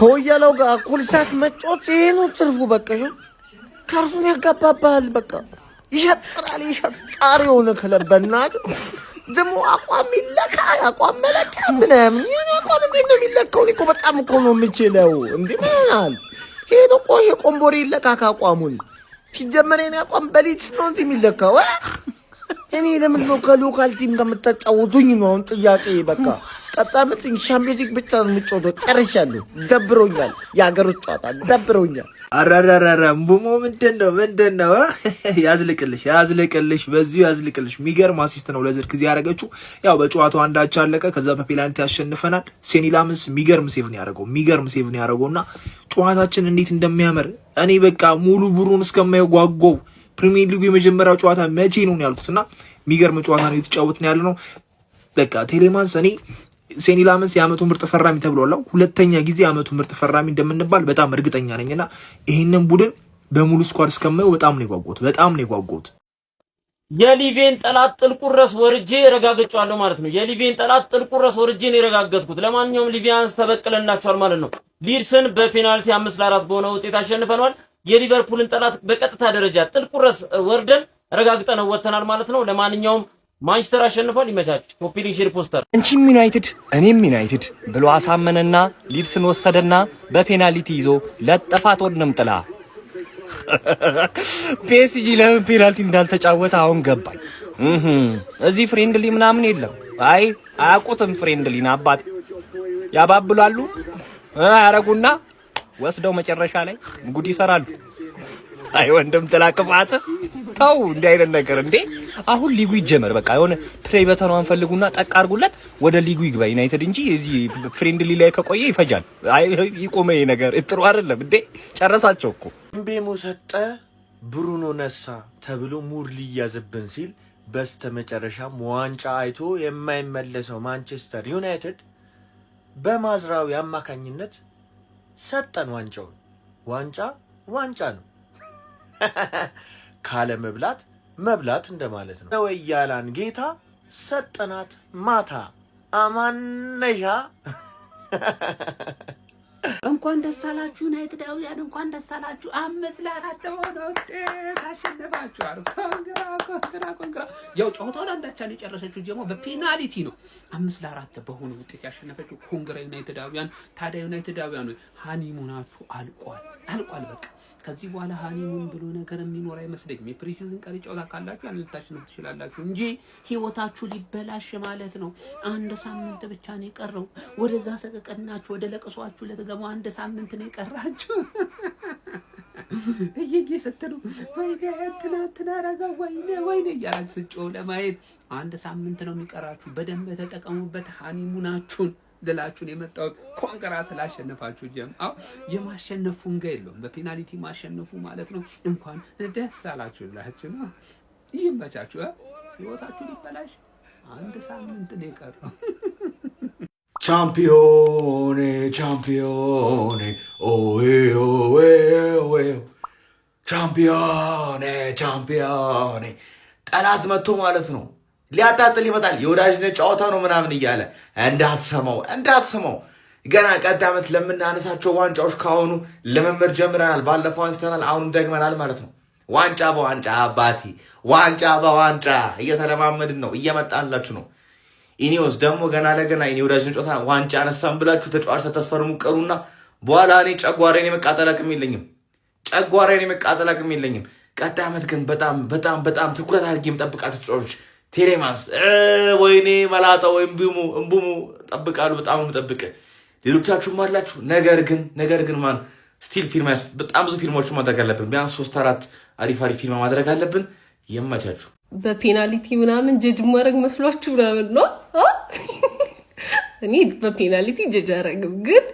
ከወያለው ጋር እኩል ሰዓት መጮት ይሄ ነው ትርፉ። በቃ ካርሱን ያጋባባል። በቃ ይሸጥራል። ይሸጣሪ የሆነ ክለብ በእናትህ ደግሞ አቋም ይለካ አቋም መለኪያ ምናምን ይሄን አቋም እንዴት ነው የሚለካው? እኔ እኮ በጣም እኮ ነው የምችለው። እንዴ ምናል ሄዶ ቆይ ቆምቦሪ ይለካ አቋሙን ሲጀመር የኔ አቋም በሊት ነው እንዴ የሚለካው? እኔ ለምን ነው ከሎካል ቲም ጋር የምታጫወቱኝ ነው አሁን ጥያቄ። በቃ ቀጣምጥኝ ሻምፒዮንስ ሊግ ብቻ ነው የምጫወተው። ጨርሻለሁ። ደብሮኛል። የሀገሮች ጨዋታ ደብሮኛል። አራራራራ ቡሞ ምንድነው? ያዝልቅልሽ በዚሁ ያዝልቅልሽ። የሚገርም አሲስት ነው ለዝርክዚ ያደረገችው። ያው በጨዋታው አንዳች አለቀ። ከዛ በፔናልቲ ያሸንፈናል። ሴኒላምስ የሚገርም ሴቭ ነው ያደረገውና ጨዋታችን እንዴት እንደሚያምር እኔ በቃ ሙሉ ብሩን እስከማይጓጓው ፕሪሚየር ሊጉ የመጀመሪያው ጨዋታ መቼ ነው ያልኩትና የሚገርም ጨዋታ ነው የተጫወትን ያለነው። በቃ ቴሌማንስ እኔ ሴኒላምስ የአመቱ ምርጥ ፈራሚ ተብሏል። ሁለተኛ ጊዜ የአመቱ ምርጥ ፈራሚ እንደምንባል በጣም እርግጠኛ ነኝና ይሄንን ቡድን በሙሉ ስኳድ እስከማየው በጣም ነው የጓጓሁት። የሊቬን ጠላት ጥልቁረስ ወርጄ ረጋግጫለሁ ማለት ነው። የሊቬን ጠላት ጥልቁረስ ወርጄ ነው የረጋገጥኩት። ለማንኛውም ሊቪያንስ ተበቅለናቸዋል ማለት ነው። ሊድስን በፔናልቲ 5-4 በሆነ ውጤት አሸንፈናል። የሊቨርፑልን ጠላት በቀጥታ ደረጃ ጥልቁረስ ወርደን ረጋግጠን ወተናል ማለት ነው። ለማንኛውም ማንቸስተር አሸንፏል። ይመቻችሁ። ኮፒ ሊንክ ሼር ፖስተር አንቺም ዩናይትድ እኔም ዩናይትድ ብሎ አሳመነና ሊድስን ወሰደና በፔናልቲ ይዞ ለጠፋት ወድንም ጥላ ፒኤስጂ ለምን ፔናልቲ እንዳልተጫወተ አሁን ገባኝ። እዚህ ፍሬንድሊ ምናምን የለም። አይ አያውቁትም ፍሬንድሊና አባት ያባብላሉ ያረጉና ወስደው መጨረሻ ላይ ጉድ ይሰራሉ። አይ ወንድም ጥላቅፋት ተው እንዲህ አይነት ነገር እንዴ! አሁን ሊጉ ይጀመር በቃ የሆነ ፕሌይ በተኗን ፈልጉና ጠቅ አድርጉለት ወደ ሊጉ ይግባ ዩናይትድ እንጂ እዚህ ፍሬንድሊ ላይ ከቆየ ይፈጃል። አይ ይቆመ ይሄ ነገር ጥሩ አይደለም እንዴ! ጨረሳቸው እኮ እምቤሞ ሰጠ ብሩኖ ነሳ ተብሎ ሙር ሊያዝብን ሲል በስተመጨረሻም ዋንጫ አይቶ የማይመለሰው ማንቸስተር ዩናይትድ በማዝራዊ አማካኝነት ሰጠን ዋንጫውን። ዋንጫ ነው ካለ መብላት እንደማለት ነው። ወያላን ጌታ ሰጠናት ማታ አማነሻ። እንኳን ደስ አላችሁ ዩናይትዳውያን፣ እንኳን ደስ አላችሁ። 5-4 ሆኖ ታሸነፋችኋል። ኮንግራ። ያው ጨዋታውን አንዳቻን የጨረሰችው ደግሞ በፔናልቲ ነው። 5-4 በሆነ ውጤት ያሸነፈችው ኮንግራ ዩናይትዳውያን። ታዲያ ዩናይትዳውያን ሃኒሙናችሁ አልቋል በቃ። ከዚህ በኋላ ሃኒሙን ብሎ ነገር የሚኖር አይመስለኝም። የፕሪሲዝን ቀሪ ጨዋታ ካላችሁ ያን ልታሸንፉ ትችላላችሁ እንጂ ህይወታችሁ ሊበላሽ ማለት ነው። 1 ሳምንት ብቻ ነው የቀረው። ወደዛ ሰቀቀናችሁ ወደ ለቅሷችሁ ለተገሙ 1 ሳምንት ነው የቀራችሁ። እየጌ ስትሉ ትናንትና ረጋው ወይኔ እያላችሁ ስጮህ ለማየት 1 ሳምንት ነው የሚቀራችሁ። በደንብ ተጠቀሙበት ሃኒሙናችሁን ደላችሁን የመጣሁት ኮንግራ ስላሸነፋችሁ ጀምአው የማሸነፉ እንገ የለውም። በፔናልቲ ማሸነፉ ማለት ነው። እንኳን ደስ አላችሁላችሁ ነው። ይመቻችሁ። ህይወታችሁ ሊበላሽ 1 ሳምንት ነው የቀረው። ቻምፒዮኔ ኦዌ ቻምፒዮኔ ጠላት መጥቶ ማለት ነው ሊያጣጥል ይመጣል። የወዳጅነት ጨዋታ ነው ምናምን እያለ እንዳትሰማው። ገና ቀጣይ ዓመት ለምናነሳቸው ዋንጫዎች ካሁኑ ልምምድ ጀምረናል። ባለፈው አንስተናል፣ አሁንም ደግመናል ማለት ነው። ዋንጫ በዋንጫ አባቴ፣ ዋንጫ በዋንጫ እየተለማመድን ነው፣ እየመጣንላችሁ ነው። ኢኒዮስ ደግሞ ገና ለገና ኢኒ ወዳጅነት ጨዋታ ዋንጫ አነሳን ብላችሁ ተጫዋች ተስፈርሙ ቀሩና በኋላ እኔ ጨጓራዬን የመቃጠል አቅም የለኝም። ቀጣይ ዓመት ግን በጣም ትኩረት አድርጌ የምጠብቃችሁ ተጫዋቾች ቴሌማንስ ወይኔ መላጣ ወይም እምቡሙ ጠብቃለሁ። በጣም የምጠብቅ ሌሎቻችሁም አላችሁ። ነገር ግን ማን ስቲል ፊልም በጣም ብዙ ፊልሞችን ማድረግ አለብን። ቢያንስ 3-4 አሪፍ ፊልም ማድረግ አለብን። የማቻችሁ በፔናልቲ ምናምን ጀጅ ማድረግ መስሏችሁ ምናምን ነው። እኔ በፔናልቲ ጀጅ አደረግም፣ ግን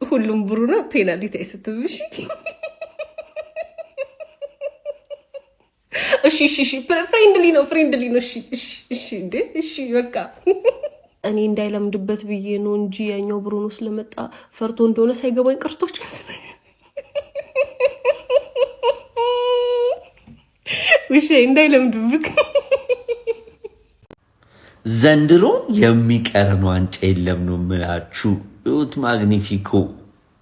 ሁሉም ብሩኖ ፔናልቲ አይስትም። እሺ ፍሬንድሊ ነው። እሺ በቃ እኔ እንዳይለምድበት ብዬ ነው እንጂ ያኛው ብሩኖ ስለመጣ ፈርቶ እንደሆነ ሳይገባኝ ቀርቶች መስለኝ። እንዳይለምድብክ ዘንድሮ የሚቀረን ዋንጫ የለም ነው የምላችሁ። ዩት ማግኒፊኮ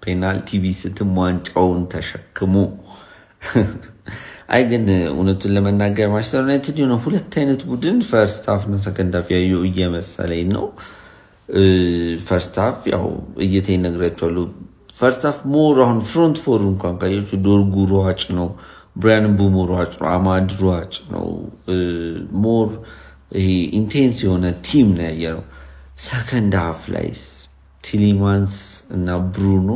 ፔናልቲ ቢስትም ዋንጫውን ተሸክሞ አይ ግን እውነቱን ለመናገር ማንቸስተር ዩናይትድ የሆነ ሁለት አይነት ቡድን ፈርስት ሃፍ እና ሰከንድ ሃፍ ያዩ እየመሰለኝ ነው። ፈርስት ሃፍ ያው እየተነገራቸዋለሁ። ፈርስት ሃፍ ሞር አሁን ፍሮንት ፎር እንኳን ካያችሁ ዶርጉ ሯጭ ነው፣ ብራያን ቡሞ ሯጭ ነው፣ አማድ ሯጭ ነው። ሞር ይሄ ኢንቴንስ የሆነ ቲም ነው ያየነው። ሰከንድ ሃፍ ላይስ ቲሊማንስ እና ብሩኖ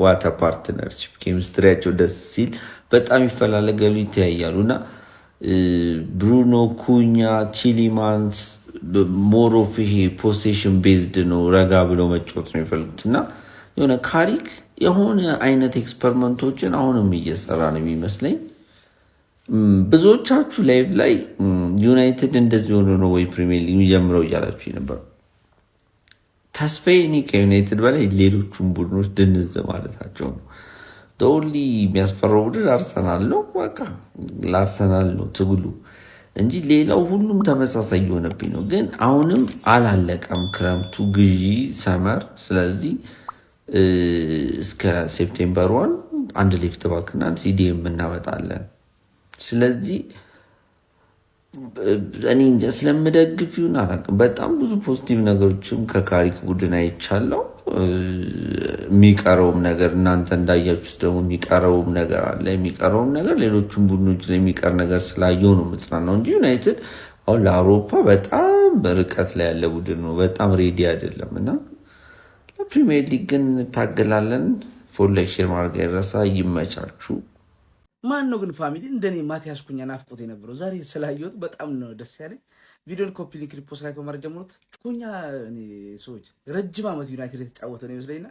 ዋታ ፓርትነርሺፕ ኬሚስትሪያቸው ደስ ሲል በጣም ይፈላለጋሉ፣ ይተያያሉ እና ብሩኖ ኩኛ ቲሊማንስ ሞሮፍ ይሄ ፖሴሽን ቤዝድ ነው፣ ረጋ ብለው መጫወት ነው የሚፈልጉት እና የሆነ ካሪክ የሆነ አይነት ኤክስፐሪመንቶችን አሁንም እየሰራ ነው የሚመስለኝ። ብዙዎቻችሁ ላይቭ ላይ ዩናይትድ እንደዚህ ሆኖ ነው ወይ ፕሪሚየር ሊግ ጀምረው እያላችሁ ነበር። ተስፋዬ እኔ ከዩናይትድ በላይ ሌሎቹን ቡድኖች ድንዝ ማለታቸው ነው። ኦንሊ የሚያስፈራው ቡድን አርሰናል ነው። በቃ ለአርሰናል ነው ትግሉ እንጂ ሌላው ሁሉም ተመሳሳይ የሆነብኝ ነው። ግን አሁንም አላለቀም ክረምቱ ግዢ ሰመር። ስለዚህ እስከ ሴፕቴምበር 1 አንድ ሌፍት ባክና ሲዲኤም እናመጣለን። ስለዚህ እኔ ስለምደግፍ ይሁን አላውቅም፣ በጣም ብዙ ፖዚቲቭ ነገሮችም ከካሪክ ቡድን አይቻለው። የሚቀረውም ነገር እናንተ እንዳያችሁት ደግሞ የሚቀረውም ነገር አለ። የሚቀረውም ነገር ሌሎችም ቡድኖች ላይ የሚቀር ነገር ስላየው ነው ምጽናናው እንጂ ዩናይትድ አሁን ለአውሮፓ በጣም በርቀት ላይ ያለ ቡድን ነው፣ በጣም ሬዲ አይደለም እና ለፕሪሚየር ሊግ ግን እንታገላለን። ፎሎ ላይክ ሼር ማድረግ አይረሳ። ይመቻችሁ። ማን ነው ግን ፋሚሊ እንደኔ ማቲያስ ኩኛ ናፍቆት የነበረው ዛሬ ስላየሁት በጣም ነው ደስ ያለኝ። ቪዲዮን ኮፒ ሊንክ ሪፖስት ላይ ከማድረግ ጀምሮት ኩኛ እኔ ሰዎች ረጅም ዓመት ዩናይትድ የተጫወተ ነው ይመስለኝና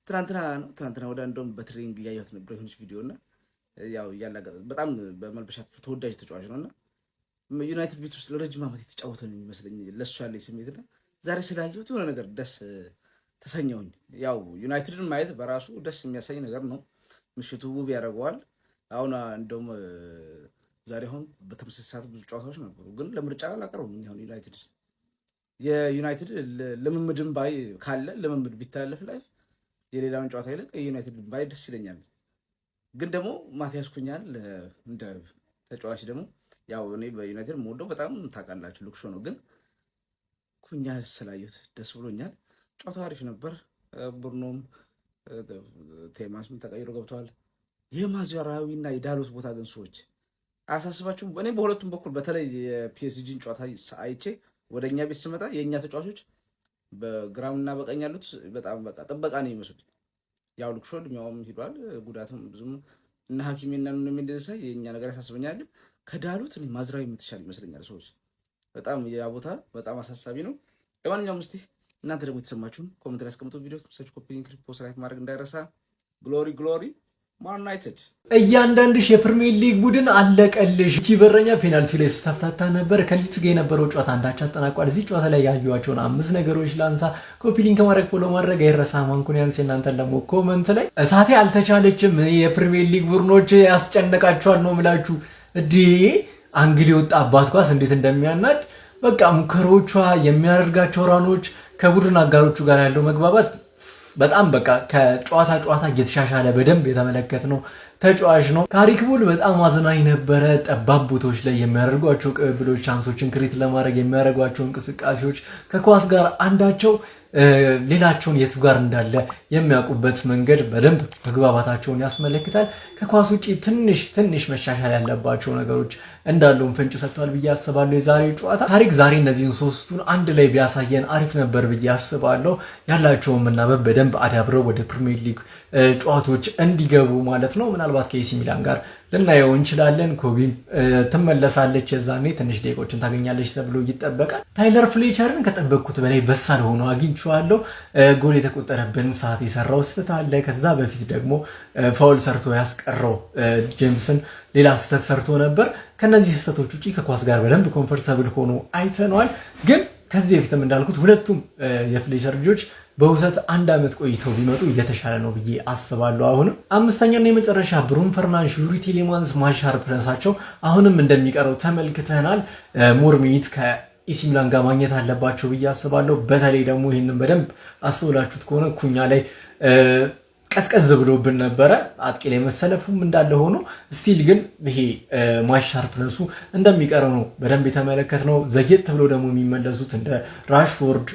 ትናንትና ወደ እንደውም በትሬኒንግ እያየሁት ነበር የሆነች ቪዲዮና ያው ያላጋጠ በጣም በመልበሻ ተወዳጅ ተጫዋች ነውና ዩናይትድ ቤት ውስጥ ለረጅም ዓመት የተጫወተ ነው ይመስለኝ ለሱ ያለኝ ስሜትና ዛሬ ስላየሁት የሆነ ነገር ደስ ተሰኘውኝ። ያው ዩናይትድን ማየት በራሱ ደስ የሚያሳይ ነገር ነው። ምሽቱ ውብ ያደርገዋል። አሁን እንደውም ዛሬ አሁን በተመሳሳይ ሰዓት ብዙ ጨዋታዎች ነበሩ፣ ግን ለምርጫ አላቀረቡም። አሁን የዩናይትድ ልምምድን ባይ ካለ ልምምድ ቢተላለፍ ላይ የሌላውን ጨዋታ ይልቅ የዩናይትድ ባይ ደስ ይለኛል። ግን ደግሞ ማቲያስ ኩኛን እንደ ተጫዋች ደግሞ ያው እኔ በዩናይትድ የምወደው በጣም ታውቃላችሁ ሉክሾ ነው፣ ግን ኩኛ ስላየሁት ደስ ብሎኛል። ጨዋታው አሪፍ ነበር። ብሩኖም ቴማስም ተቀይሮ ገብተዋል። የማዝራዊና የዳሎት ቦታ ግን ሰዎች አያሳስባችሁም? እኔ በሁለቱም በኩል በተለይ የፒኤስጂን ጨዋታ አይቼ ወደ እኛ ቤት ስመጣ የእኛ ተጫዋቾች በግራምና በቀኝ ያሉት በጣም በቃ ጥበቃ ነው ይመስሉት። ያው ልክሾል ሚያውም ሂዷል፣ ጉዳትም ብዙም እና ሐኪሜና ምን እንደዛ የእኛ ነገር ያሳስበኛል። ግን ከዳሎት እኔ ማዝራዊ የምትሻል ይመስለኛል። ሰዎች በጣም ያ ቦታ በጣም አሳሳቢ ነው። ለማንኛውም እስቲ እናንተ ደግሞ የተሰማችሁን ኮሜንት ላይ አስቀምጡ። ቪዲዮ ሰች ኮፒ ሊንክ ፖስት ላይክ ማድረግ እንዳይረሳ። ግሎሪ ግሎሪ ማን ዩናይትድ። እያንዳንድሽ የፕሪሚየር ሊግ ቡድን አለቀልሽ። እቺ በረኛ ፔናልቲ ላይ ስተፍታታ ነበር። ከሊድስ ጋር የነበረው ጨዋታ አንዳች አጠናቋል። እዚህ ጨዋታ ላይ ያዩዋቸውን 5 ነገሮች ላንሳ። ኮፒ ሊንክ ማድረግ ፎሎ ማድረግ አይረሳ። ማንኩኒያንስ እናንተን ደግሞ ኮመንት ላይ እሳቴ አልተቻለችም። የፕሪሚየር ሊግ ቡድኖች ያስጨነቃቸዋል ነው ምላችሁ። እዲ አንግል የወጣ አባት ኳስ እንዴት እንደሚያናድ በቃ ሙከሮቿ፣ የሚያደርጋቸው ራኖች፣ ከቡድን አጋሮቹ ጋር ያለው መግባባት በጣም በቃ ከጨዋታ እየተሻሻለ በደንብ የተመለከትነው ተጫዋች ነው። ካሪክ ቡል በጣም አዝናኝ ነበረ። ጠባብ ቦታዎች ላይ የሚያደርጓቸው ቅብብሎች፣ ቻንሶችን ክሬት ለማድረግ የሚያደርጓቸው እንቅስቃሴዎች ከኳስ ጋር አንዳቸው ሌላቸውን የቱ ጋር እንዳለ የሚያውቁበት መንገድ በደንብ መግባባታቸውን ያስመለክታል። ከኳስ ውጪ ትንሽ መሻሻል ያለባቸው ነገሮች እንዳሉም ፍንጭ ሰጥቷል ብዬ አስባለሁ። የዛሬው ጨዋታ ታሪክ ዛሬ እነዚህን ሶስቱን አንድ ላይ ቢያሳየን አሪፍ ነበር ብዬ አስባለሁ። ያላቸውን መናበብ በደንብ አዳብረው ወደ ፕሪሚየር ሊግ ጨዋታዎች እንዲገቡ ማለት ነው። ምናልባት ከኤሲ ሚላን ጋር ልናየው እንችላለን። ኮቢም ትመለሳለች፣ የዛኔ ትንሽ ደቂቆችን ታገኛለች ተብሎ ይጠበቃል። ታይለር ፍሌቸርን ከጠበቅኩት በላይ በሳል ሆኖ አግኝቼዋለሁ። ጎል የተቆጠረብን ሰዓት የሰራው ስህተት አለ። ከዛ በፊት ደግሞ ፋውል ሰርቶ ያስቀረው ጄምስን ሌላ ስህተት ሰርቶ ነበር። ከነዚህ ስህተቶች ውጪ ከኳስ ጋር በደንብ ኮምፎርታብል ሆኖ አይተነዋል። ግን ከዚህ በፊትም እንዳልኩት ሁለቱም የፍሌቸር ልጆች በውሰት 1 ዓመት ቆይተው ቢመጡ እየተሻለ ነው ብዬ አስባለሁ። አሁንም አምስተኛውና የመጨረሻ ብሩኖ ፈርናንዴዝ፣ ዩሪ ቲሌማንስ ማሻር ፕረንሳቸው አሁንም እንደሚቀረው ተመልክተናል። ሞር ሚኒት ከኤሲ ሚላን ጋር ማግኘት አለባቸው ብዬ አስባለሁ። በተለይ ደግሞ ይህንን በደንብ አስተውላችሁት ከሆነ ኩኛ ላይ ቀዝቀዝ ብሎብን ነበረ። አጥቂ ላይ መሰለፉም እንዳለ ሆኖ ስቲል ግን ይሄ ማች ሻርፕነሱ እንደሚቀረው ነው በደንብ የተመለከትነው። ዘግየት ብሎ ደግሞ የሚመለሱት እንደ ራሽፎርድ፣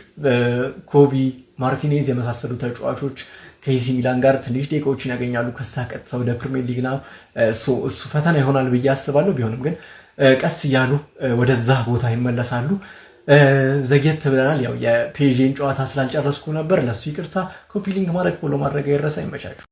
ኮቢ፣ ማርቲኔዝ የመሳሰሉ ተጫዋቾች ከኤሲ ሚላን ጋር ትንሽ ደቂቃዎችን ያገኛሉ። ከሳ ቀጥታ ወደ ፕሪሚየር ሊግ ነው እሱ ፈተና ይሆናል ብዬ አስባለሁ። ቢሆንም ግን ቀስ እያሉ ወደዛ ቦታ ይመለሳሉ። ዘግየት ብለናል። ያው የፔዥን ጨዋታ ስላልጨረስኩ ነበር፣ ለሱ ይቅርታ። ኮፒ ሊንክ ማድረግ ፎሎ ማድረግ አይረሳ። ይመቻችሁ።